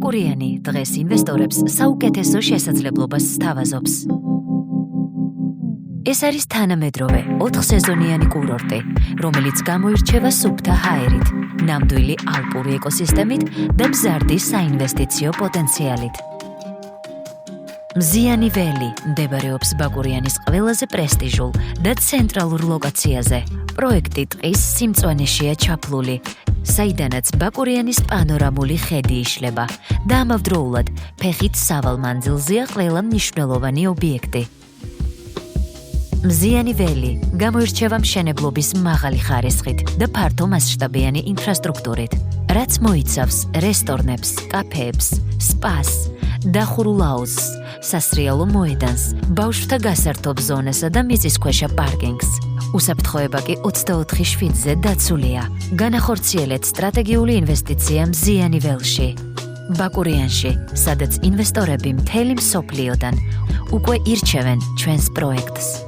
ბაკურიანი დღეს ინვესტორებს საუკეთესო შესაძლებლობას სთავაზობს. ეს არის თანამედროვე 4 სეზონიანი კურორტი, რომელიც გამოირჩევა სუფთა ჰაერით, ნამდვილი ალპური ეკოსისტემით და მზარდი საინვესტიციო პოტენციალით. მზიანი ველი მდებარეობს ბაკურიანის ყველაზე პრესტიჟულ და ცენტრალურ ლოკაციაზე. პროექტი ტყის სიმწვანეშია ჩაფლული, საიდანაც ბაკურიანის პანორამული ხედი იშლება და ამავდროულად ფეხით სავალ მანძილზეა ყველა მნიშვნელოვანი ობიექტი. მზიანი ველი გამოირჩევა მშენებლობის მაღალი ხარისხით და ფართო მასშტაბიანი ინფრასტრუქტურით, რაც მოიცავს რესტორნებს, კაფეებს, სპას, დახურულ აუზს, სასრიალო მოედანს, ბავშვთა გასართობ ზონასა და მიწისქვეშა პარკინგს. უსაფრთხოება კი 24/7-ზე დაცულია. განახორციელეთ სტრატეგიული ინვესტიცია მზიანი ველში, ბაკურიანში, სადაც ინვესტორები მთელი მსოფლიოდან უკვე ირჩევენ ჩვენს პროექტს.